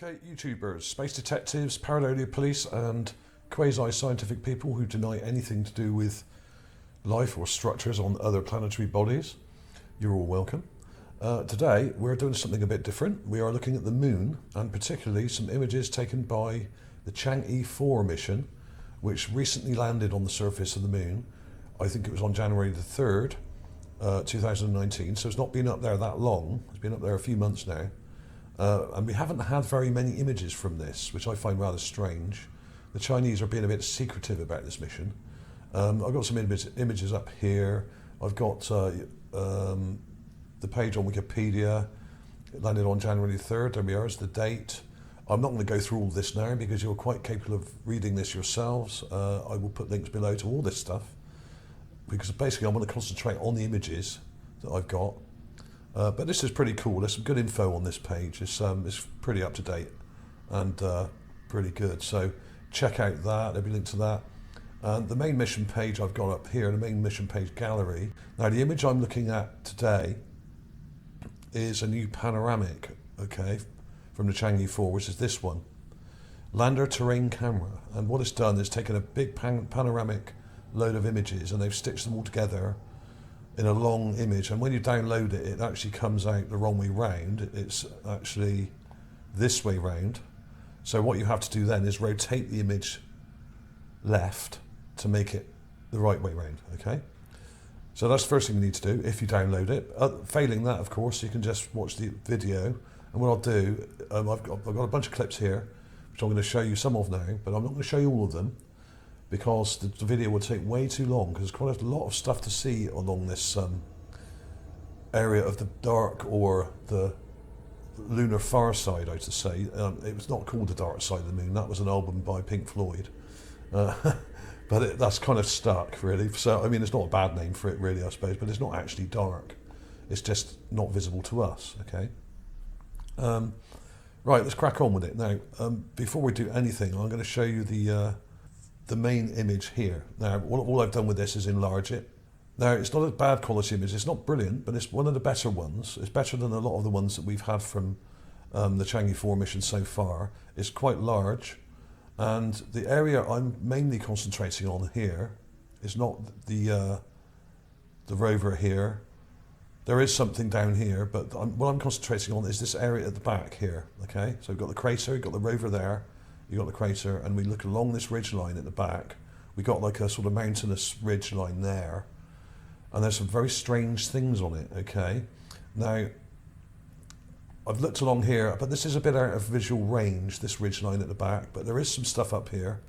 Okay, YouTubers, space detectives, pareidolia police and quasi-scientific people who deny anything to do with life or structures on other planetary bodies, you're all welcome. Today we're doing something a bit different. We are looking at the moon, and particularly some images taken by the Chang'e-4 mission, which recently landed on the surface of the moon. I think it was on January the 3rd, 2019, so it's not been up there that long. It's been up there a few months now. And we haven't had very many images from this, which I find rather strange. The Chinese are being a bit secretive about this mission. I've got some images up here. I've got the page on Wikipedia. It landed on January 3rd. There we are, is the date. I'm not going to go through all this now because you're quite capable of reading this yourselves. I will put links below to all this stuff because basically I want to concentrate on the images that I've got. But this is pretty cool. There's some good info on this page. It's pretty up to date and pretty good. So check out that. There'll be a link to that. The main mission page I've got up here, the main mission page gallery. Now the image I'm looking at today is a new panoramic, okay, from the Chang'e-4, which is this one. Lander terrain camera. And what it's done is taken a big panoramic load of images and they've stitched them all together in a long image, and when you download it, it actually comes out the wrong way round. It's actually this way round. So what you have to do then is rotate the image left to make it the right way round, okay? So that's the first thing you need to do if you download it. Failing that, of course, you can just watch the video. And what I'll do, I've got a bunch of clips here, which I'm going to show you some of now, but I'm not going to show you all of them, because the video will take way too long, because there's quite a lot of stuff to see along this area of the dark, or the lunar far side, I should say. It was not called The Dark Side of the Moon. That was an album by Pink Floyd. But that's kind of stuck, really. So, I mean, it's not a bad name for it, really, I suppose, but it's not actually dark. It's just not visible to us, okay? Right, let's crack on with it. Now, before we do anything, I'm going to show you the main image here. Now, all I've done with this is enlarge it. Now, it's not a bad quality image. It's not brilliant, but it's one of the better ones. It's better than a lot of the ones that we've had from the Chang'e-4 mission so far. It's quite large, and the area I'm mainly concentrating on here is not the rover here. There is something down here, but what I'm concentrating on is this area at the back here. Okay, so we've got the crater, you've got the rover there. You got the crater, and we look along this ridge line at the back. We got like a sort of mountainous ridge line there, and there's some very strange things on it. Okay, now I've looked along here, but this is a bit out of visual range, this ridge line at the back, but there is some stuff up here.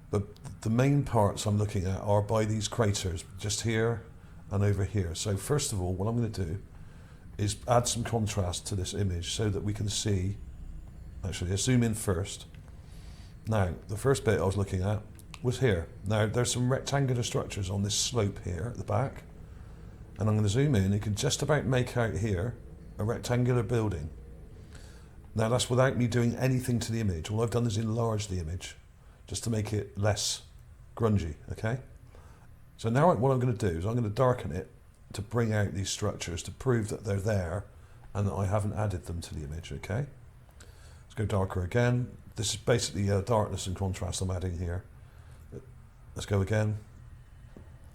But the main parts I'm looking at are by these craters, just here and over here. So first of all, what I'm going to do is add some contrast to this image so that we can see. Actually, let's zoom in first. Now, the first bit I was looking at was here. Now, there's some rectangular structures on this slope here at the back. And I'm going to zoom in. You can just about make out here a rectangular building. Now, that's without me doing anything to the image. All I've done is enlarge the image just to make it less grungy, okay? So now what I'm going to do is I'm going to darken it to bring out these structures to prove that they're there and that I haven't added them to the image, okay? Let's go darker again. This is basically darkness and contrast I'm adding here. Let's go again.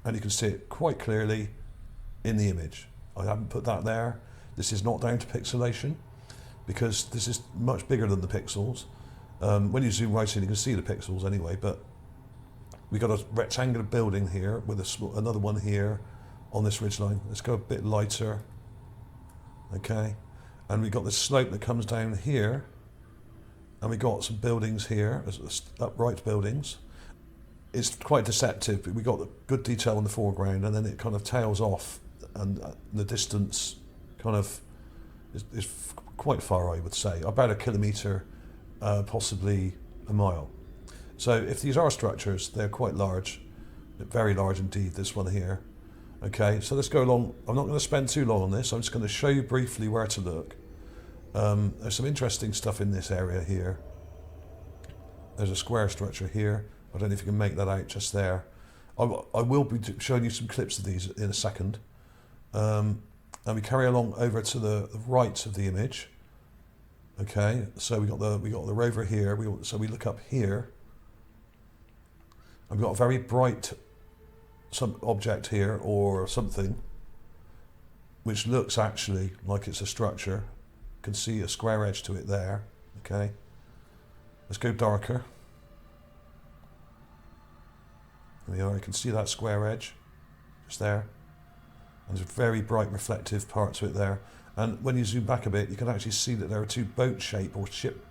And you can see it quite clearly in the image. I haven't put that there. This is not down to pixelation because this is much bigger than the pixels. When you zoom right in, you can see the pixels anyway, but we've got a rectangular building here with another one here on this ridgeline. Let's go a bit lighter. Okay. And we've got this slope that comes down here. And we got some buildings here, upright buildings. It's quite deceptive, but we got the good detail in the foreground, and then it kind of tails off, and the distance kind of is quite far, I would say, about a kilometre, possibly a mile. So if these are structures, they're quite large, very large indeed, this one here. Okay, so let's go along. I'm not going to spend too long on this. I'm just going to show you briefly where to look. There's some interesting stuff in this area here. There's a square structure here. I don't know if you can make that out just there. I will be showing you some clips of these in a second. And we carry along over to the right of the image. Okay, so we got the rover here. So we look up here, and we've got a very bright some object here or something, which looks actually like it's a structure. You can see a square edge to it there. Okay, let's go darker. There we are. You can see that square edge just there. And there's a very bright reflective part to it there. And when you zoom back a bit, you can actually see that there are two boat shape or ship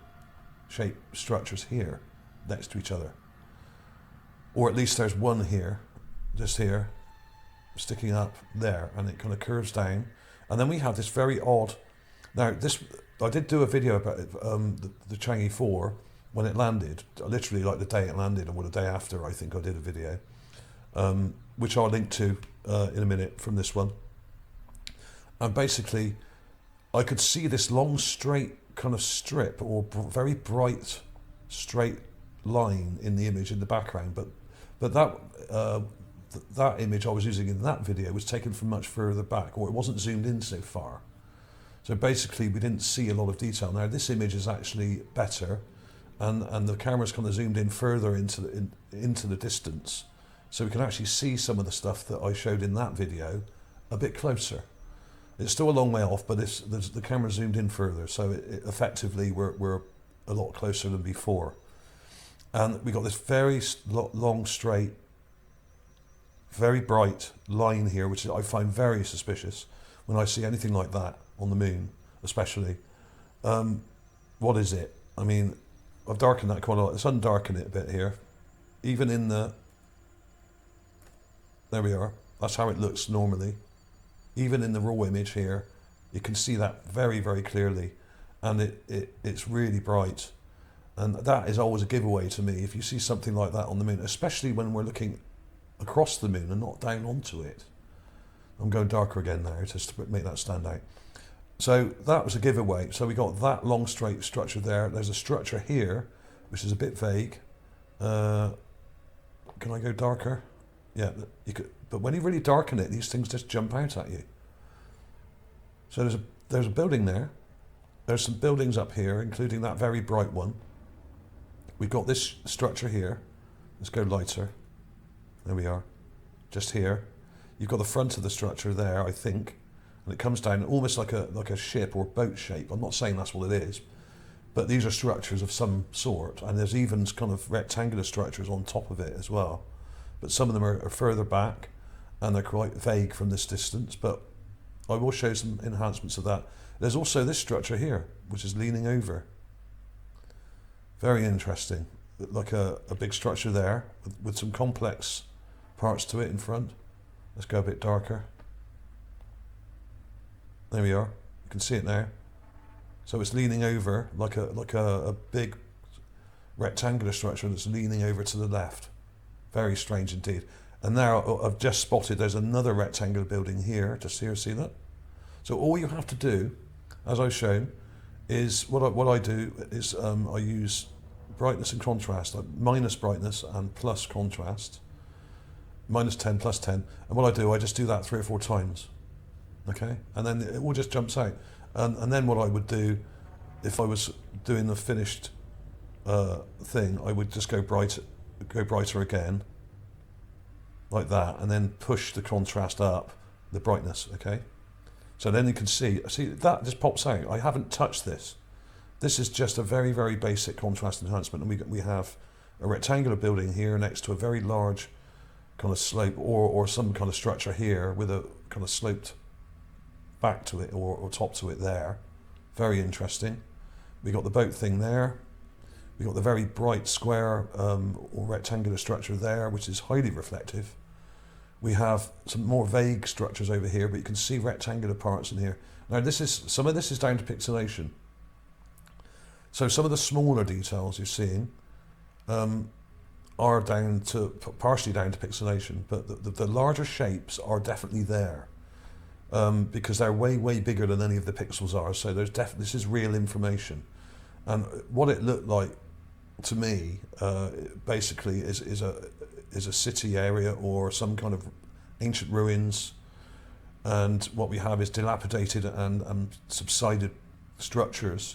shape structures here next to each other. Or at least there's one here, just here, sticking up there, and it kind of curves down. And then we have this very odd, now this, I did do a video about it, the Chang'e-4 when it landed, literally like the day it landed or the day after, I think I did a video, which I'll link to in a minute from this one. And basically, I could see this long straight kind of strip or very bright straight line in the image in the background, but that image I was using in that video was taken from much further back, or it wasn't zoomed in so far. So basically we didn't see a lot of detail. Now this image is actually better, and the camera's kind of zoomed in further into the distance, so we can actually see some of the stuff that I showed in that video a bit closer. It's still a long way off, but the camera zoomed in further, so effectively we're a lot closer than before. And we got this very long, straight, very bright line here, which I find very suspicious when I see anything like that on the moon, especially. What is it? I mean, I've darkened that quite a lot. Let's undarken it a bit here. Even in the... There we are. That's how it looks normally. Even in the raw image here, you can see that very, very clearly. And it's really bright. And that is always a giveaway to me if you see something like that on the moon, especially when we're looking across the moon and not down onto it. I'm going darker again now just to make that stand out. So that was a giveaway. So we got that long straight structure there. There's a structure here, which is a bit vague. Can I go darker? Yeah, you could, but when you really darken it, these things just jump out at you. So there's a building there. There's some buildings up here, including that very bright one. We've got this structure here. Let's go lighter. There we are, just here. You've got the front of the structure there, I think, and it comes down almost like a ship or boat shape. I'm not saying that's what it is, but these are structures of some sort, and there's even kind of rectangular structures on top of it as well. But some of them are further back, and they're quite vague from this distance, but I will show some enhancements of that. There's also this structure here, which is leaning over. Very interesting, like a big structure there with some complex parts to it in front. Let's go a bit darker. There we are. You can see it now. So it's leaning over like a big rectangular structure that's leaning over to the left. Very strange indeed. And now I've just spotted there's another rectangular building here. Just here, see that? So all you have to do, as I've shown, is what I do is I use brightness and contrast, like minus brightness and plus contrast, minus 10, plus 10, and what I do, I just do that 3 or 4 times, okay, and then it all just jumps out, and then what I would do, if I was doing the finished thing, I would just go brighter again, like that, and then push the contrast up, the brightness, okay. So then you can see that just pops out. I haven't touched this. This is just a very, very basic contrast enhancement, and we have a rectangular building here next to a very large kind of slope or some kind of structure here with a kind of sloped back to it or top to it there. Very interesting. We got the boat thing there. We got the very bright square or rectangular structure there, which is highly reflective. We have some more vague structures over here, but you can see rectangular parts in here. Now some of this is down to pixelation. So some of the smaller details you're seeing are partially down to pixelation, but the larger shapes are definitely there because they're way, way bigger than any of the pixels are. So this is real information. And what it looked like to me, basically, is a city area or some kind of ancient ruins, and what we have is dilapidated and subsided structures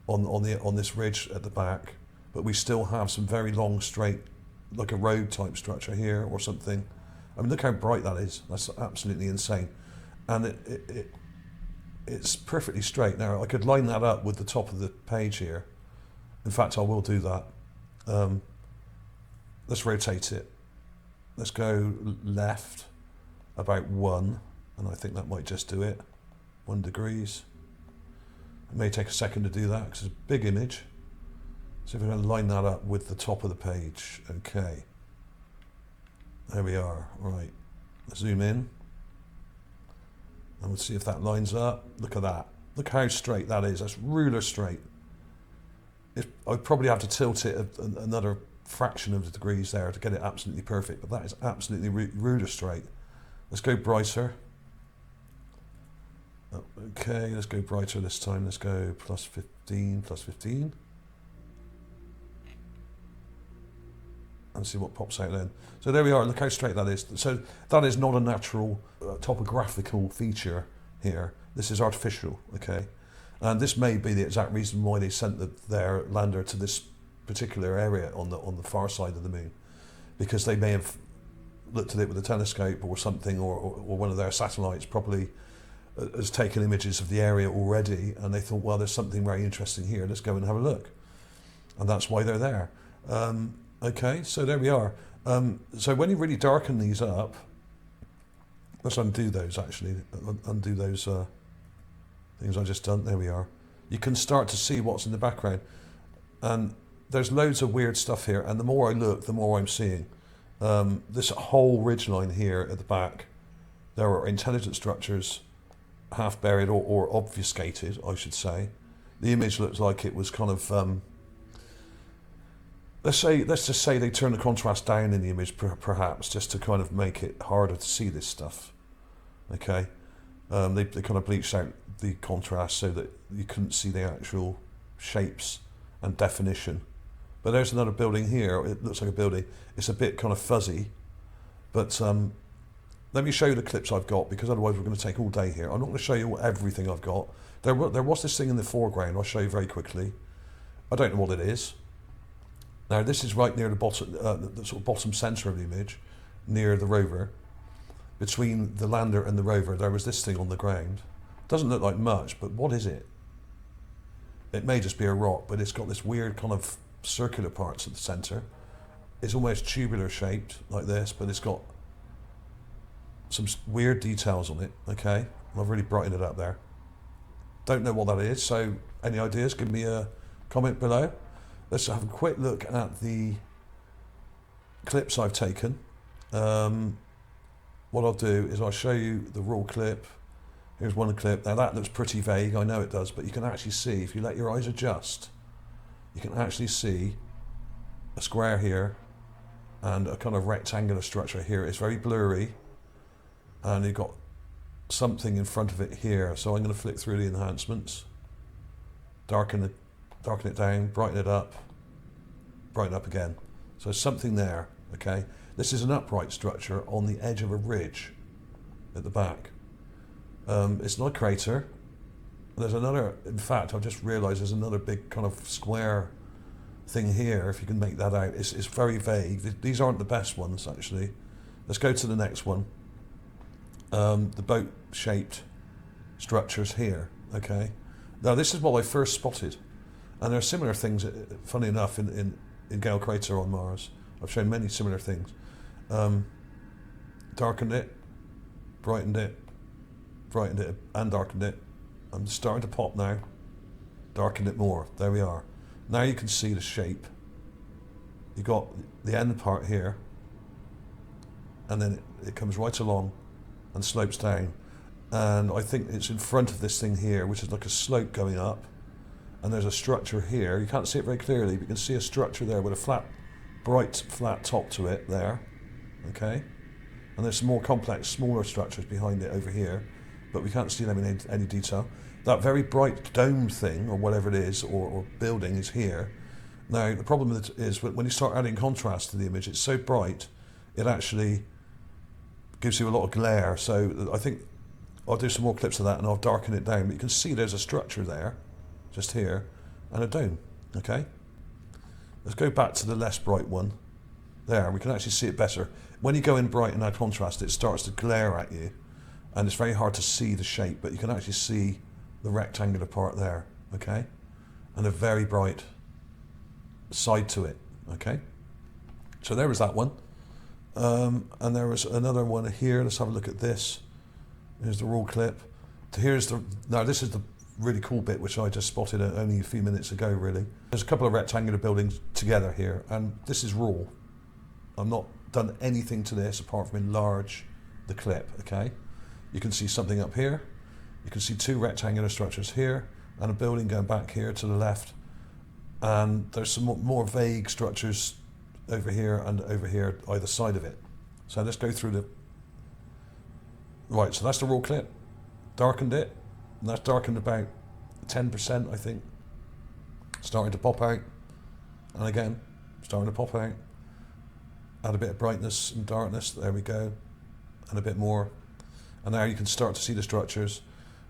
on this ridge at the back, but we still have some very long straight, like a road type structure here or something. I mean, look how bright that is. That's absolutely insane, and it's perfectly straight. Now I could line that up with the top of the page here. In fact, I will do that. Let's rotate it. Let's go left about 1, and I think that might just do it. 1 degrees. It may take a second to do that because it's a big image. So if we're going to line that up with the top of the page, okay. There we are, right. Let's zoom in. And we'll see if that lines up. Look at that. Look how straight that is. That's ruler straight. I'd probably have to tilt it another fraction of the degrees there to get it absolutely perfect, but that is absolutely ruler straight. Let's go brighter. Okay, let's go brighter this time. Let's go plus 15, plus 15. And see what pops out then. So there we are, look how straight that is. So that is not a natural topographical feature here. This is artificial, okay? And this may be the exact reason why they sent their lander to this particular area on the far side of the moon, because they may have looked at it with a telescope or something, or one of their satellites probably has taken images of the area already, and they thought, well, there's something very interesting here, let's go and have a look. And that's why they're there. Okay, so there we are. So when you really darken these up, let's undo those actually, undo those things I just done. There we are. You can start to see what's in the background, and there's loads of weird stuff here, and the more I look, the more I'm seeing. This whole ridgeline here at the back, there are intelligent structures, half buried or obfuscated, I should say. The image looks like it was kind of, let's just say they turned the contrast down in the image, perhaps, just to kind of make it harder to see this stuff. Okay, they kind of bleached out the contrast so that you couldn't see the actual shapes and definition. But there's another building here. It looks like a building. It's a bit kind of fuzzy, but let me show you the clips I've got, because otherwise we're going to take all day here. I'm not going to show you everything I've got. There was this thing in the foreground. I'll show you very quickly. I don't know what it is. Now this is right near the bottom, the sort of bottom centre of the image, near the rover. Between the lander and the rover, there was this thing on the ground. Doesn't look like much, but what is it? It may just be a rock, but it's got this weird kind of circular parts at the centre. It's almost tubular shaped like this, but it's got some weird details on it. Okay, I've really brightened it up there. Don't know what that is, so any ideas, give me a comment below. Let's have a quick look at the clips I've taken. What I'll do is I'll show you the raw clip. Here's one clip. Now that looks pretty vague, I know it does, but you can actually see, if you let your eyes adjust, you can actually see a square here and a kind of rectangular structure here. It's very blurry, and you've got something in front of it here. So I'm going to flick through the enhancements, darken it down, brighten it up again. So something there, okay? This is an upright structure on the edge of a ridge at the back. It's not a crater. There's another, in fact, I've just realised there's another big kind of square thing here, if you can make that out. It's very vague. These aren't the best ones, actually. Let's go to the next one. The boat-shaped structures here, okay? Now, this is what I first spotted. And there are similar things, funny enough, in Gale Crater on Mars. I've shown many similar things. Darkened it, brightened it, and darkened it. I'm starting to pop now. Darkened it more. There we are. Now you can see the shape. You got the end part here, and then it comes right along and slopes down. And I think it's in front of this thing here, which is like a slope going up. And there's a structure here. You can't see it very clearly, but you can see a structure there with a bright flat top to it there. Okay? And there's some more complex, smaller structures behind it over here, but we can't see them in any detail. That very bright dome thing, or whatever it is, or building is here. Now, the problem with it is when you start adding contrast to the image, it's so bright, it actually gives you a lot of glare. So I think I'll do some more clips of that and I'll darken it down. But you can see there's a structure there, just here, and a dome, okay? Let's go back to the less bright one. There, we can actually see it better. When you go in bright and add contrast, it starts to glare at you, and it's very hard to see the shape, but you can actually see the rectangular part there, okay? And a very bright side to it, okay? So there was that one. And there was another one here. Let's have a look at this. Here's the raw clip. Now this is the really cool bit, which I just spotted only a few minutes ago, really. There's a couple of rectangular buildings together here, and this is raw. I've not done anything to this apart from enlarge the clip, okay? You can see something up here. You can see two rectangular structures here, and a building going back here to the left. And there's some more vague structures over here and over here, either side of it. So let's go through the... Right, so that's the raw clip. Darkened it, and that's darkened about 10%, I think. Starting to pop out, and again, starting to pop out. Add a bit of brightness and darkness, there we go, and a bit more. And now you can start to see the structures.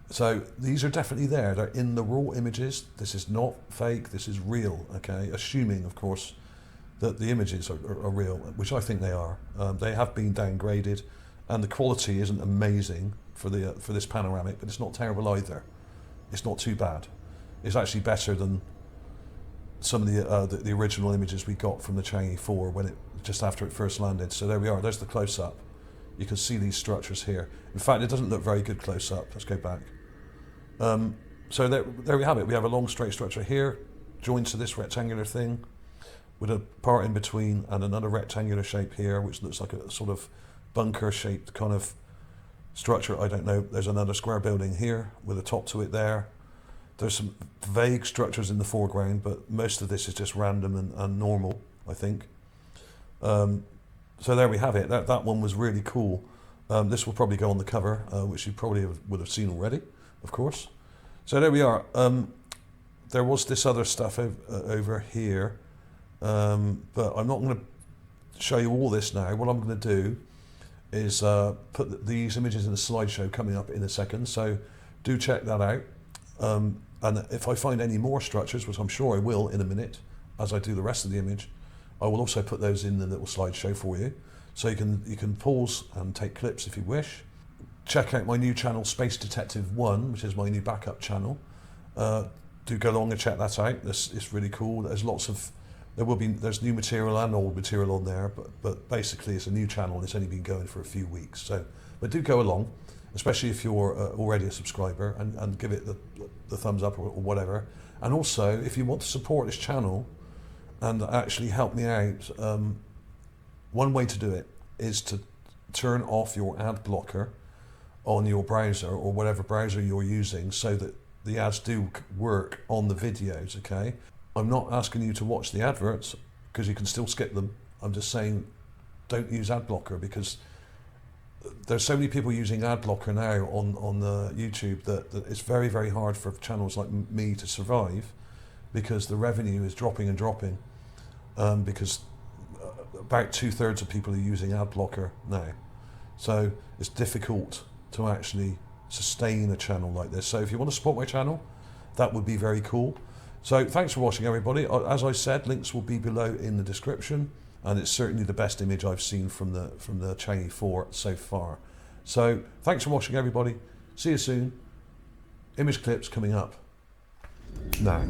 So these are definitely there, they're in the raw images. This is not fake, this is real, okay? Assuming, of course, that the images are real, which I think they are. They have been downgraded, and the quality isn't amazing for this panoramic, but it's not terrible either. It's not too bad. It's actually better than some of the original images we got from the Chang'e-4 when just after it first landed. So there we are, there's the close-up. You can see these structures here. In fact, it doesn't look very good close-up. Let's go back. So there we have it. We have a long straight structure here, joined to this rectangular thing, with a part in between and another rectangular shape here, which looks like a sort of bunker-shaped kind of structure. I don't know. There's another square building here with a top to it there. There's some vague structures in the foreground, but most of this is just random and normal, I think. So there we have it. That one was really cool. This will probably go on the cover, which you probably would have seen already, of course. So there we are. There was this other stuff over here, but I'm not going to show you all this now. What I'm going to do is put these images in a slideshow coming up in a second, so do check that out. And if I find any more structures, which I'm sure I will in a minute, as I do the rest of the image, I will also put those in the little slideshow for you. So you can pause and take clips if you wish. Check out my new channel, Space Detective 1, which is my new backup channel. Do go along and check that out. It's really cool. There's there's new material and old material on there, but basically it's a new channel and it's only been going for a few weeks. So, but do go along, especially if you're already a subscriber, and give it the thumbs up or whatever. And also, if you want to support this channel and actually help me out, one way to do it is to turn off your ad blocker on your browser or whatever browser you're using, so that the ads do work on the videos, okay? I'm not asking you to watch the adverts, because you can still skip them. I'm just saying don't use ad blocker, because there's so many people using ad blocker now on the YouTube that it's very, very hard for channels like me to survive, because the revenue is dropping and dropping, because about 2/3 of people are using ad blocker now. So it's difficult to actually sustain a channel like this. So if you want to support my channel, that would be very cool. So thanks for watching, everybody. As I said, links will be below in the description, and it's certainly the best image I've seen from the Chang'e-4 so far. So thanks for watching, everybody. See you soon. Image clips coming up now.